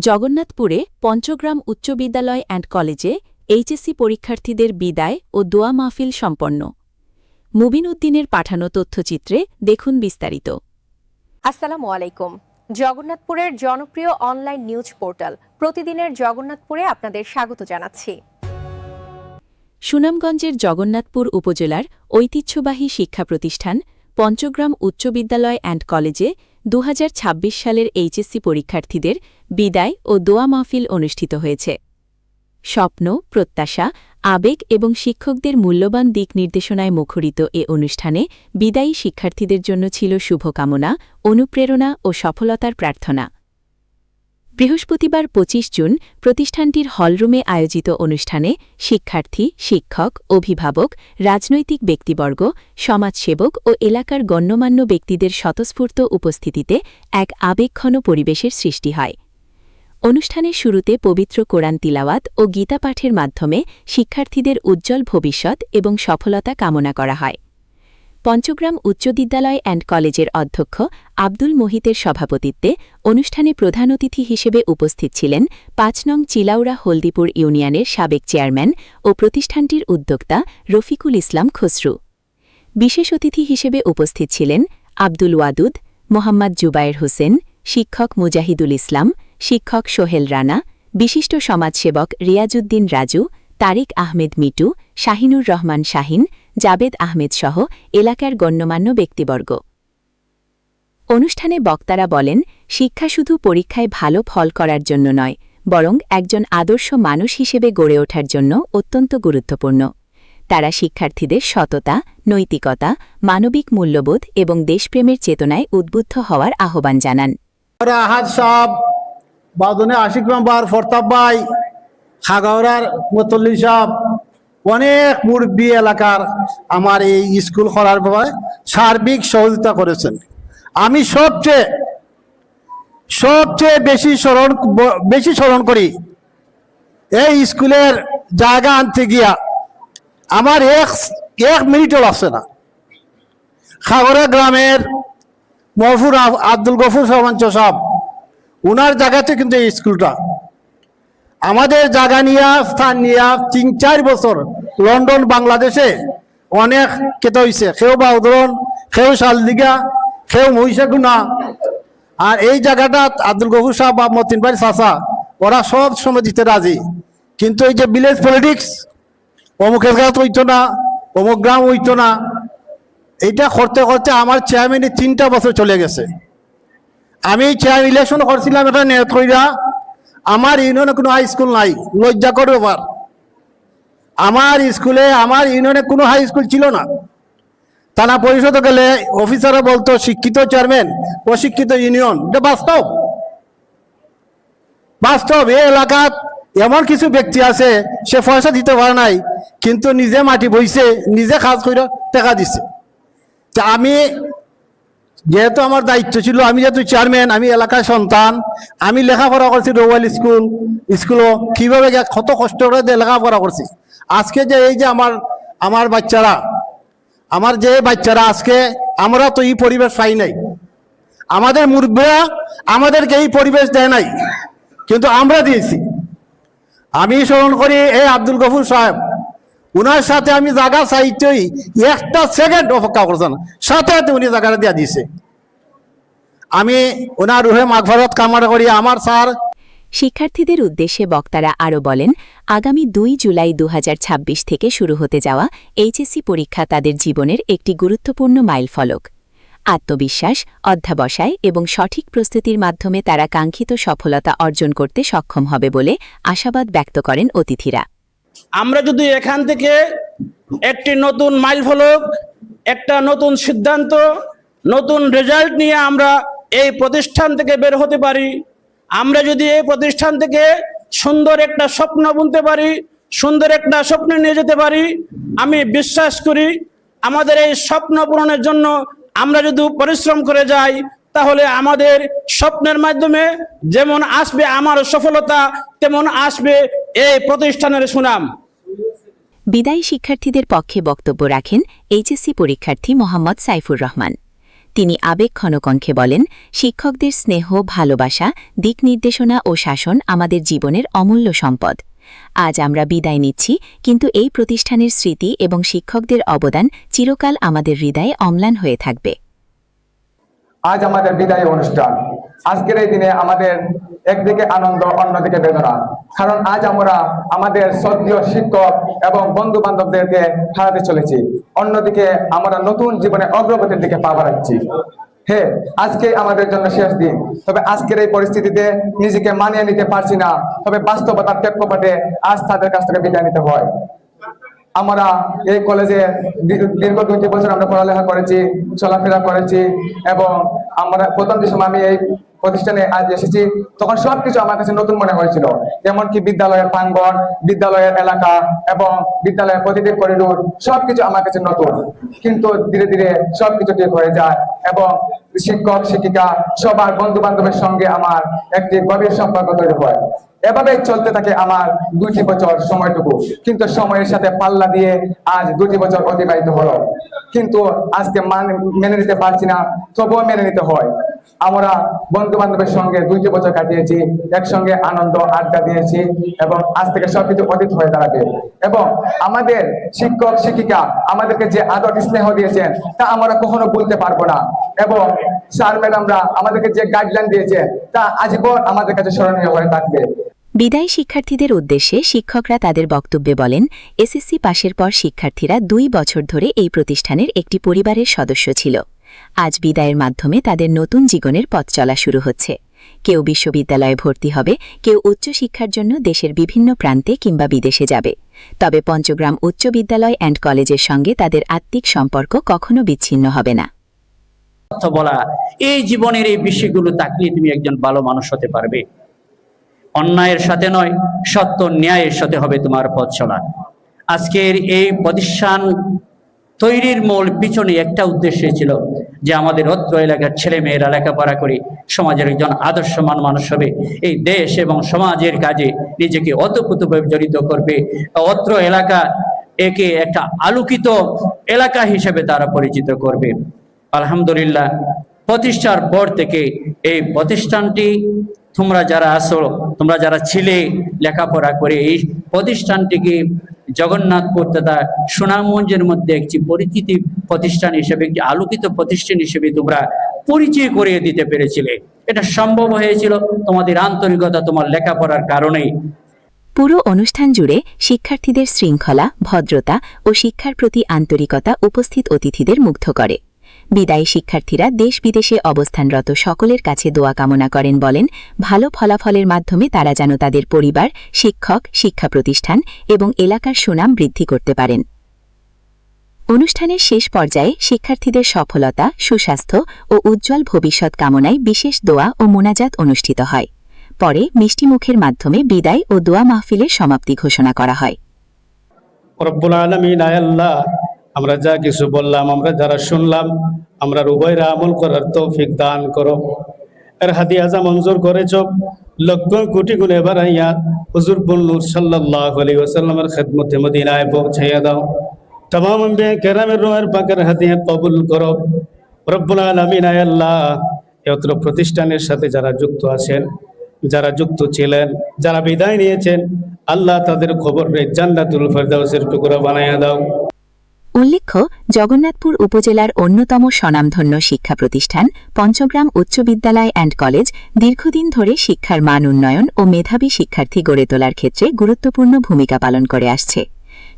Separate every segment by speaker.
Speaker 1: জগন্নাথপুরে পঞ্চগ্রাম উচ্চ বিদ্যালয় অ্যান্ড কলেজে এইচএসসি পরীক্ষার্থীদের বিদায় ও দোয়া মাহফিল সম্পন্ন। মুবিন উদ্দিনের পাঠানো তথ্যচিত্রে দেখুন বিস্তারিত।
Speaker 2: আসসালামু আলাইকুম। জগন্নাথপুরের জনপ্রিয় অনলাইন নিউজ পোর্টাল প্রতিদিনের জগন্নাথপুরে আপনাদের স্বাগত জানাচ্ছি।
Speaker 1: সুনামগঞ্জের জগন্নাথপুর উপজেলার ঐতিহ্যবাহী শিক্ষা প্রতিষ্ঠান পঞ্চগ্রাম উচ্চ বিদ্যালয় অ্যান্ড কলেজে 2026 সালের এইচএসসি পরীক্ষার্থীদের বিদায় ও দোয়া মাহফিল অনুষ্ঠিত হয়েছে। স্বপ্ন, প্রত্যাশা, আবেগ এবং শিক্ষকদের মূল্যবান দিক নির্দেশনায় মুখরিত এ অনুষ্ঠানে বিদায়ী শিক্ষার্থীদের জন্য ছিল শুভকামনা, অনুপ্রেরণা ও সফলতার প্রার্থনা। বৃহস্পতিবার 25 জুন প্রতিষ্ঠানটির হলরুমে আয়োজিত অনুষ্ঠানে শিক্ষার্থী, শিক্ষক, অভিভাবক, রাজনৈতিক ব্যক্তিবর্গ, সমাজসেবক ও এলাকার গণ্যমান্য ব্যক্তিদের স্বতঃস্ফূর্ত উপস্থিতিতে এক আবেগঘন পরিবেশের সৃষ্টি হয়। অনুষ্ঠানের শুরুতে পবিত্র কোরআন তিলাওয়াত ও গীতা পাঠের মাধ্যমে শিক্ষার্থীদের উজ্জ্বল ভবিষ্যৎ এবং সফলতা কামনা করা হয়। পঞ্চগ্রাম উচ্চ বিদ্যালয় অ্যান্ড কলেজের অধ্যক্ষ আব্দুল মোহিতের সভাপতিত্বে অনুষ্ঠানে প্রধান অতিথি হিসেবে উপস্থিত ছিলেন ৫ নং চিলাউড়া হলদিপুর ইউনিয়নের সাবেক চেয়ারম্যান ও প্রতিষ্ঠানটির উদ্যোক্তা রফিকুল ইসলাম খসরু। বিশেষ অতিথি হিসেবে উপস্থিত ছিলেন আব্দুল ওয়াদুদ, মোহাম্মদ জুবায়ের হোসেন, শিক্ষক মুজাহিদুল ইসলাম, শিক্ষক সোহেল রানা, বিশিষ্ট সমাজসেবক রিয়াজউদ্দিন রাজু, তারিক আহমেদ মিটু, শাহিনুর রহমান শাহিন, জাবেদ আহমেদ সহ এলাকার গণ্যমান্য ব্যক্তিবর্গ। অনুষ্ঠানে বক্তারা বলেন, শিক্ষা শুধু পরীক্ষায় ভালো ফল করার জন্য নয়, বরং একজন আদর্শ মানুষ হিসেবে গড়ে ওঠার জন্য অত্যন্ত গুরুত্বপূর্ণ। তারা শিক্ষার্থীদের সততা, নৈতিকতা, মানবিক মূল্যবোধ এবং দেশপ্রেমের চেতনায় উদ্বুদ্ধ হওয়ার আহ্বান জানান।
Speaker 3: আহাদ সাহেব, বাদনে আশিক মেম্বার, ফরতাব ভাই, খাগাওয়ার মতল্লি সাহেব, অনেক মুরব্বী এলাকার আমার এই স্কুল করার ব্যাপারে সার্বিক সহযোগিতা করেছেন। আমি সবচেয়ে বেশি স্মরণ করি এই স্কুলের জায়গা আনতে গিয়া আমার এক মিনিটও লাগছে না। খাগড়া গ্রামের মহফুর আব্দুল গফুর সরপঞ্চ সাহেব, উনার জায়গাতে কিন্তু এই স্কুলটা আমাদের জায়গা নিয়ে স্থান নিয়ে ৩-৪ বছর লন্ডন, বাংলাদেশে অনেক কেটে হয়েছে। সেও বাউদরণ, সেও শালদিঘা, সেও মহিষাগুনা। আর এই জায়গাটা আব্দুল গফুর সাহেব বা মতিন ভাই চাচা, ওরা সব সময় দিতে রাজি। কিন্তু এই যে ভিলেজ পলিটিক্স, অমুকের গাছ হইতো না, অমুক গ্রাম হইতো না, এইটা করতে করতে আমার চেয়ারম্যানে 3টা বছর চলে গেছে। আমি চেয়ার ইলেকশন করছিলাম, এটা নেট কইরা আমার ইউনিয়নে কোনো হাই স্কুল নাই। লজ্জা করে ব্যাপার, আমার ইউনিয়নে কোনো হাই স্কুল ছিল না। থানা পরিষদে গেলে অফিসাররা বলতো শিক্ষিত চেয়ারম্যান, অশিক্ষিত ইউনিয়ন। এটা বাস্তব। এই এলাকাত এমন কিছু ব্যক্তি আছে, সে পয়সা দিতে পারে নাই, কিন্তু নিজে মাটি বইছে, নিজে কাজ করে টাকা দিছে। তা আমি যেহেতু আমার দায়িত্ব ছিল, আমি যেহেতু চেয়ারম্যান, আমি এলাকার সন্তান, আমি লেখাপড়া করছি রোয়াল স্কুলও কীভাবে কত কষ্ট করে লেখাপড়া করছি। আজকে যে এই যে আমার বাচ্চারা, আজকে আমরা তো এই পরিবেশ পাই নাই। আমাদের মুরব্বীরা আমাদেরকে এই পরিবেশ দেয় নাই, কিন্তু আমরা দিয়েছি। আমি স্মরণ করি এই আব্দুল গফুর সাহেব, উনার সাথে আমি জায়গা চাইতেই 1টা সেকেন্ড অপেক্ষা করছেন, সাথে সাথে উনি জায়গাটা দিয়ে দিছে। আমি ওনার রুহে মাগফিরাত কামনা করি। আমার স্যার।
Speaker 1: শিক্ষার্থীদের উদ্দেশ্যে বক্তারা আরও বলেন, আগামী 2 জুলাই 2026 থেকে শুরু হতে যাওয়া এইচএসসি পরীক্ষা তাদের জীবনের একটি গুরুত্বপূর্ণ মাইলফলক। আত্মবিশ্বাস, অধ্যবসায় এবং সঠিক প্রস্তুতির মাধ্যমে তারা কাঙ্ক্ষিত সফলতা অর্জন করতে সক্ষম হবে বলে আশাবাদ ব্যক্ত করেন অতিথিরা।
Speaker 4: আমরা যদি এখান থেকে একটি নতুন মাইলফলক, একটা নতুন সিদ্ধান্ত, নতুন রেজাল্ট নিয়ে আমরা এই প্রতিষ্ঠান থেকে বের হতে পারি, আমরা যদি এই প্রতিষ্ঠান থেকে সুন্দর একটা স্বপ্ন বুনতে পারি, সুন্দর একটা স্বপ্ন নিয়ে যেতে পারি, আমি বিশ্বাস করি আমাদের এই স্বপ্ন পূরণের জন্য আমরা যদি পরিশ্রম করে যাই, তাহলে আমাদের স্বপ্নের মাধ্যমে যেমন আসবে আমার সফলতা, তেমন আসবে এই প্রতিষ্ঠানের সুনাম।
Speaker 1: বিদায়ী শিক্ষার্থীদের পক্ষে বক্তব্য রাখেন এইচএসসি পরীক্ষার্থী মোহাম্মদ সাইফুর রহমান। তিনি আবেগঘন কণ্ঠে বলেন, শিক্ষকদের স্নেহ, ভালোবাসা, দিক নির্দেশনা ও শাসন আমাদের জীবনের অমূল্য সম্পদ। আজ আমরা বিদায় নিচ্ছি, কিন্তু এই প্রতিষ্ঠানের স্মৃতি এবং শিক্ষকদের অবদান চিরকাল আমাদের হৃদয়ে অম্লান হয়ে থাকবে।
Speaker 5: আজ আমাদের বিদায় অনুষ্ঠান। আজকের এই দিনে আমাদের একদিকে আনন্দ, অন্যদিকে বেদনা। কারণ আজ আমরা আমাদের শ্রদ্ধেয় শিক্ষক এবং বন্ধু বান্ধবদেরকে হারাতে চলেছি। অন্যদিকে আমরা নতুন জীবনে অগ্রগতির দিকে পা বাড়াচ্ছি। হ্যাঁ, আজকে আমাদের জন্য শেষ দিন। তবে আজকের এই পরিস্থিতিতে নিজেকে মানিয়ে নিতে পারছি না। তবে বাস্তবতার প্রেক্ষাপটে আজ তাদের কাছ থেকে বিদায় নিতে হয়। আমরা এই কলেজে দীর্ঘ 2 বছর আমরা পড়ালেখা করেছি, চলাফেরা করেছি, এবং আমরা প্রথম যে সময় আমি এই প্রতিষ্ঠানে আজ এসেছি তখন সবকিছু আমার কাছে নতুন মনে হয়েছিল। যেমনকি বিদ্যালয়ের প্রাঙ্গণ, বিদ্যালয়ের এলাকা এবং বিদ্যালয়ের প্রতিটি করিডোর সবকিছু আমার কাছে নতুন। কিন্তু ধীরে ধীরে সবকিছু ঠিক হয়ে যায় এবং শিক্ষক শিক্ষিকা সবার বন্ধু বান্ধবের সঙ্গে আমার একটি গভীর সম্পর্ক তৈরি হয়। এভাবেই চলতে থাকে আমার 2 বছর সময়টুকু। কিন্তু সময়ের সাথে পাল্লা দিয়ে আজ 2 বছর অতিবাহিত হলো। কিন্তু আজকে মেনে নিতে পারছি না, তবুও মেনে নিতে হয়। আমরা বন্ধু বান্ধবের সঙ্গে 2 বছর কাটিয়েছি, একসঙ্গে আনন্দ আড্ডা দিয়েছি এবং আজ থেকে সবকিছু অতীত হয়ে দাঁড়াবে। এবং আমাদের শিক্ষক শিক্ষিকা আমাদেরকে যে আদর স্নেহ দিয়েছেন তা আমরা কখনো ভুলতে পারবো না। এবং স্যার ম্যাডামরা আমাদেরকে যে গাইডলাইন দিয়েছে তা আজীবন আমাদের কাছে স্মরণীয় হয়ে থাকবে।
Speaker 1: বিদায়ী শিক্ষার্থীদের উদ্দেশ্যে শিক্ষকরা তাদের বক্তব্যে বলেন, এসএসসি পাশের পর শিক্ষার্থীরা 2 বছর ধরে এই প্রতিষ্ঠানের একটি পরিবারের সদস্য ছিল। আজ বিদায়ের মাধ্যমে তাদের নতুন জীবনের পথ চলা শুরু হচ্ছে। কেউ বিশ্ববিদ্যালয়ে ভর্তি হবে, কেউ উচ্চশিক্ষার জন্য দেশের বিভিন্ন প্রান্তে কিংবা বিদেশে যাবে। তবে পঞ্চগ্রাম উচ্চ বিদ্যালয় অ্যান্ড কলেজের সঙ্গে তাদের আত্মিক সম্পর্ক কখনো বিচ্ছিন্ন হবে না।
Speaker 6: বলা, এই জীবনের এই বিষয়গুলো থাকলে তুমি একজন ভালো মানুষ হতে পারবে। অন্যায়ের সাথে নয়, সত্য ন্যায়ের সাথে হবে তোমার পথ চলা। আজকের এই প্রতিষ্ঠান তৈরির মূল পিছনে একটা উদ্দেশ্য ছিল যে আমাদের অত্র এলাকার ছেলে মেয়েরা লেখাপড়া করে সমাজের একজন আদর্শমান মানুষ হবে, এই দেশ এবং সমাজের কাজে নিজেকে ওতপ্রোতভাবে জড়িত করবে, অত্র এলাকা একে একটা আলোকিত এলাকা হিসেবে তারা পরিচিত করবে। আলহামদুলিল্লাহ, প্রতিষ্ঠার পর থেকে এই প্রতিষ্ঠানটি তোমরা যারা আসো, তোমরা যারা ছিলে লেখাপড়া করে, এই প্রতিষ্ঠানটিকে জগন্নাথপুর তথা সুনামগঞ্জের মধ্যে একটি পরিচিতি প্রতিষ্ঠান হিসেবে, একটি আলোকিত প্রতিষ্ঠান হিসেবে তোমরা পরিচয় করিয়ে দিতে পেরেছিলে। এটা সম্ভব হয়েছিল তোমাদের আন্তরিকতা, তোমার লেখাপড়ার কারণেই।
Speaker 1: পুরো অনুষ্ঠান জুড়ে শিক্ষার্থীদের শৃঙ্খলা, ভদ্রতা ও শিক্ষার প্রতি আন্তরিকতা উপস্থিত অতিথিদের মুগ্ধ করে। বিদায়ী শিক্ষার্থীরা দেশ বিদেশে অবস্থানরত সকলের কাছে দোয়া কামনা করেন, বলেন ভালো ফলাফলের মাধ্যমে তারা যেন তাদের পরিবার, শিক্ষক, শিক্ষা প্রতিষ্ঠান এবং এলাকার সুনাম বৃদ্ধি করতে পারেন। অনুষ্ঠানের শেষ পর্যায়ে শিক্ষার্থীদের সফলতা, সুস্বাস্থ্য ও উজ্জ্বল ভবিষ্যৎ কামনায় বিশেষ দোয়া ও মোনাজাত অনুষ্ঠিত হয়। পরে মিষ্টিমুখের মাধ্যমে বিদায় ও দোয়া মাহফিলের সমাপ্তি ঘোষণা করা হয়।
Speaker 4: রব্বুল আলামিন, আয় আল্লাহ, আমরা যা কিছু বললাম, আমরা যারা শুনলাম, আমরা উভয়রা আমল করার তৌফিক দান করো। এর হাদিয়া যা মঞ্জুর করেছ লক্ষ কোটি গুণে বাড়াইয়া হুজুর নূর সাল্লাল্লাহু আলাইহি ওয়াসাল্লামের খিদমতে মদিনায় পৌঁছাইয়া দাও। तमाम আম্বিয়া কেরামের রূহের পাকের হাদিয়া কবুল করো। রব্বুল আলামিন, আয় আল্লাহ, এত প্রতিষ্ঠানের সাথে যারা যুক্ত আছেন, যারা যুক্ত ছিলেন, যারা বিদায় নিয়েছেন, আল্লাহ তাদের খবরে জান্নাতুল ফেরদাউসের টুকরা বানাইয়া দাও।
Speaker 1: উল্লেখ্য, জগন্নাথপুর উপজেলার অন্যতম স্বনামধন্য শিক্ষা প্রতিষ্ঠান পঞ্চগ্রাম উচ্চ বিদ্যালয় অ্যান্ড কলেজ দীর্ঘদিন ধরে শিক্ষার মান উন্নয়ন ও মেধাবী শিক্ষার্থী গড়ে তোলার ক্ষেত্রে গুরুত্বপূর্ণ ভূমিকা পালন করে আসছে।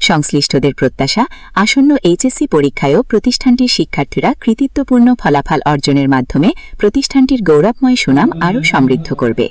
Speaker 1: সংশ্লিষ্টদের প্রত্যাশা, আসন্ন এইচএসসি পরীক্ষায়ও প্রতিষ্ঠানটির শিক্ষার্থীরা কৃতিত্বপূর্ণ ফলাফল অর্জনের মাধ্যমে প্রতিষ্ঠানটির গৌরবময় সুনাম আরও সমৃদ্ধ করবে।